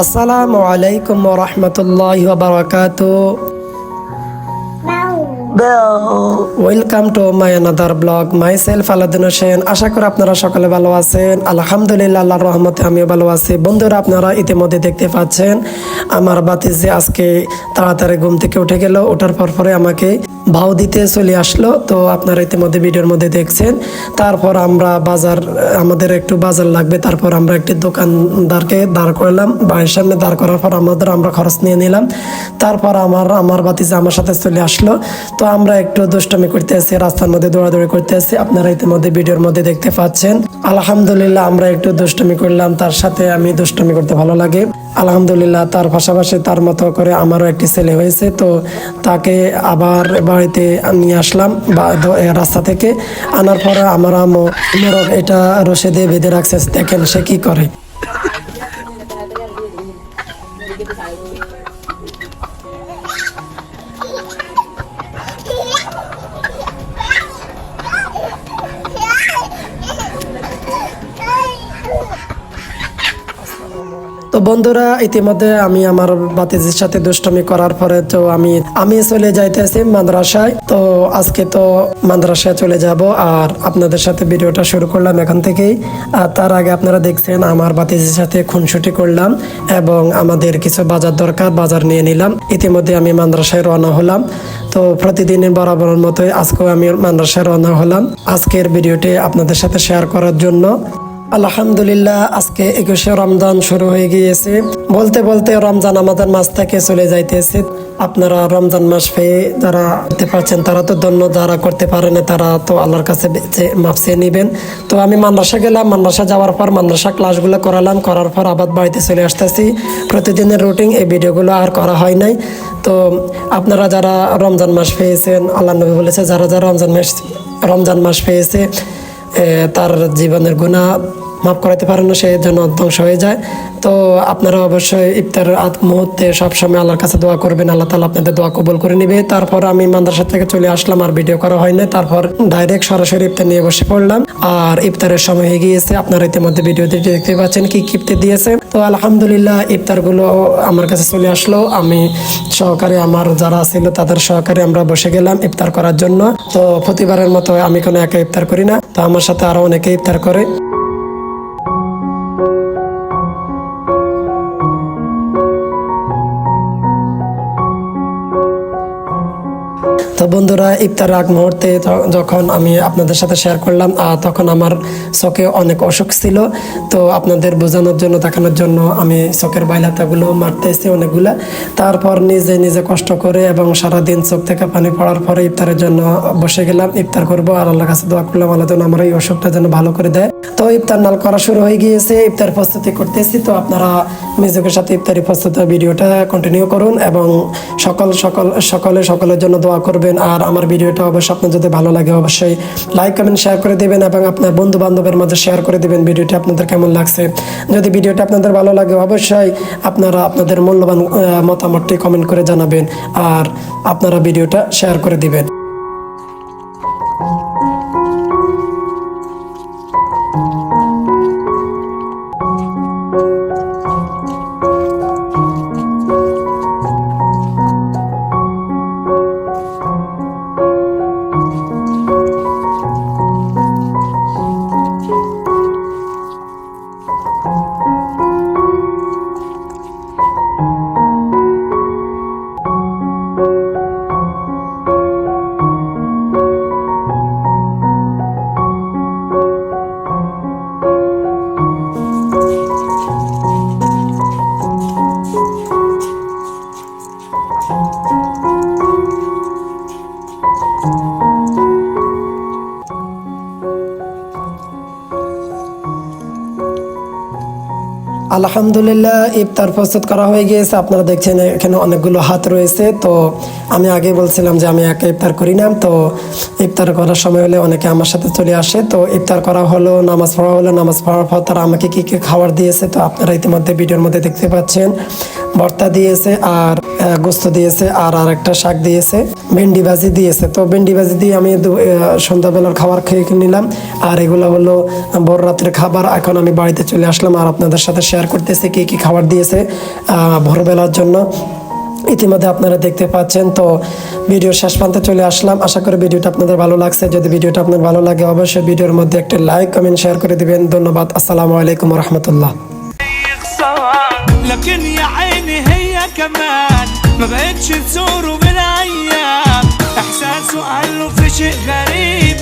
আসসালামু আলাইকুম ওয়া রাহমাতুল্লাহি ওয়া বারাকাতুহু। Welcome to my another blog, my self Aladin Hossain. আশা করি আপনারা সকলে ভালো আছেন। আলহামদুলিল্লাহ, আল্লাহর রহমতে আমিও ভালো আছি। বন্ধুরা, আপনারা ইতিমধ্যে দেখতে পাচ্ছেন আমার বাতিজি আজকে তাড়াতাড়ি ঘুম থেকে উঠে গেল। ওঠার পরে আমাকে ভাও দিতে চলে আসলো। তো আপনারা ইতিমধ্যে ভিডিওর মধ্যে দেখছেন। তারপর আমরা আমাদের একটু বাজার লাগবে। তারপর আমরা একটি দোকানদারকে দাঁড় করলাম, বাড়ির সামনে দাঁড় করার পর আমরা খরচ নিয়ে নিলাম। তারপর আমার বাতিজা আমার সাথে চলে আসলো। তো আমরা একটু দুষ্টামি করতে আসি, রাস্তার মধ্যে দৌড়াদৌড়ি করতে আসি। আপনারা ইতিমধ্যে ভিডিওর মধ্যে দেখতে পাচ্ছেন। আলহামদুলিল্লাহ, আমরা একটু দুষ্টামি করলাম। তার সাথে আমি দুষ্টামি করতে ভালো লাগে। আলহামদুলিল্লাহ, তার পাশাপাশি তার মতো করে আমারও একটি ছেলে হয়েছে। তো তাকে আবার বাড়িতে নিয়ে আসলাম রাস্তা থেকে। আনার পরে আমার আম্মু মোরগ এটা রশি দিয়ে বেঁধে রাখছে। দেখেন সে কি করে। তো বন্ধুরা, ইতিমধ্যে আমি আমার বাতিজির সাথে দুষ্টমি করার পরে তো আমি চলে যাইতেছি মাদ্রাসায়। তো আজকে তো মাদ্রাসায় চলে যাব, আর আপনাদের সাথে ভিডিওটা শুরু করলাম এখান থেকেই। আর তার আগে আপনারা দেখছেন আমার বাতিজির সাথে খুনসুটি করলাম এবং আমাদের কিছু বাজার দরকার, বাজার নিয়ে নিলাম। ইতিমধ্যে আমি মাদ্রাসায় রওনা হলাম। তো প্রতিদিনের বরাবরের মতোই আজকেও আমি মাদ্রাসায় রওনা হলাম আজকের ভিডিওটি আপনাদের সাথে শেয়ার করার জন্য। আলহামদুলিল্লাহ, আজকে 21শে রমজান শুরু হয়ে গিয়েছে। বলতে বলতে রমজান আমাদের মাস থেকে চলে যাইতেছে। আপনারা রমজান মাস পেয়ে যারা করতে পারছেন তারা তো ধন্য, যারা করতে পারে না তারা তো আল্লাহর কাছে মাফ চেয়ে নেবেন। তো আমি মাদ্রাসা গেলাম, মাদ্রাসা যাওয়ার পর মাদ্রাসা ক্লাসগুলো করালাম, করার পর আবার বাড়িতে চলে আসতেছি। প্রতিদিনের রুটিন এই ভিডিওগুলো আর করা হয় নাই। তো আপনারা যারা রমজান মাস পেয়েছেন, আল্লাহ নবী বলেছে যারা যারা রমজান মাস পেয়েছে তার জীবনের গুনাহ মাফ করাতে পারেন না, সে যেন ধ্বংস হয়ে যায়। তো আপনারা অবশ্যই ইফতারের আগ মুহূর্তে সবসময় আল্লাহর কাছে দোয়া করবেন, আল্লাহ তাআলা আপনাদের দোয়া কবুল করে নেবে। তারপর আমি মাদ্রাসা থেকে চলে আসলাম, আর ভিডিও করা হয় না। তারপর ডাইরেক্ট সরাসরি ইফতার নিয়ে বসে পড়লাম, আর ইফতারের সময় হয়ে গিয়েছে। আপনারা ইতিমধ্যে ভিডিওতে দেখতে পাচ্ছেন কি ইফতার দিয়েছে। তো আলহামদুলিল্লাহ, ইফতারগুলো আমার কাছে চলে আসলো। আমি সহকারে আমার যারা ছিল তাদের সহকারে আমরা বসে গেলাম ইফতার করার জন্য। তো প্রতিবারের মতো আমি কোনো একা ইফতার করি না, তো আমার সাথে আরো অনেকে ইফতার করে। তো বন্ধুরা, ইফতার আগ মুহূর্তে যখন আমি আপনাদের সাথে শেয়ার করলাম, তখন আমার চোখে অনেক অসুখ ছিল। তো আপনাদের বোঝানোর জন্য, দেখানোর জন্য আমি চোখের বাইলাতাগুলো মারতেছি অনেকগুলা। তারপর নিজে নিজে কষ্ট করে এবং সারাদিন চোখ থেকে পানি পড়ার পরে ইফতারের জন্য বসে গেলাম। ইফতার করবো আর আল্লাহর কাছে দোয়া করলাম আল্লাহ যেন আমার এই অসুখটা যেন ভালো করে দেয়। তো ইফতার নাল করা শুরু হয়ে গিয়েছে, ইফতার প্রস্তুতি করতেছি। তো আপনারা মিউজিকের সাথে ইফতারি প্রস্তুতি ভিডিওটা কন্টিনিউ করুন এবং সকলের জন্য দোয়া করবেন। আর আমার ভিডিওটা অবশ্যই আপনার যদি ভালো লাগে অবশ্যই লাইক কমেন্ট শেয়ার করে দেবেন এবং আপনার বন্ধু বান্ধবের মাঝে শেয়ার করে দেবেন ভিডিওটি আপনাদের কেমন লাগছে। যদি ভিডিওটা আপনাদের ভালো লাগে অবশ্যই আপনারা আপনাদের মূল্যবান মতামতটি কমেন্ট করে জানাবেন, আর আপনারা ভিডিওটা শেয়ার করে দিবেন। আলহামদুলিল্লাহ, ইফতার প্রস্তুত করা হয়ে গিয়েছে। আপনারা দেখছেন এখানে অনেকগুলো হাত রয়েছে। তো আমি আগে বলছিলাম যে আমি একা ইফতার করি না। তো ইফতার করার সময় হলে অনেকে আমার সাথে চলে আসে। তো ইফতার করা হলো, নামাজ পড়া হলো, নামাজ পড়ার পর তারা আমাকে কী কী খাবার দিয়েছে তো আপনারা ইতিমধ্যে ভিডিওর মধ্যে দেখতে পাচ্ছেন। ভর্তা দিয়েছে আর গোস্ত দিয়েছে আর আরেকটা শাক দিয়েছে, ভেন্ডি ভাজি দিয়েছে। তো ভেন্ডি ভাজি দিয়ে আমি সন্ধ্যাবেলার খাবার খেয়ে নিলাম। আর এগুলো হলো বড় রাত্রের খাবার। এখন আমি বাড়িতে চলে আসলাম আর আপনাদের সাথে শেয়ার করতেছি কি কি খাবার দিয়েছে ভোরবেলার জন্য। ইতিমধ্যে আপনারা দেখতে পাচ্ছেন। তো ভিডিওর শেষ প্রান্তে চলে আসলাম। আশা করি ভিডিওটা আপনাদের ভালো লাগছে। যদি ভিডিওটা আপনার ভালো লাগে অবশ্যই ভিডিওর মধ্যে একটা লাইক কমেন্ট শেয়ার করে দিবেন। ধন্যবাদ। আসসালামু আলাইকুম রহমতুল্লাহ। لكن يا عيني هي كمان ما بقتش تزوره من ايام، احساسه قاله في شيء غريب.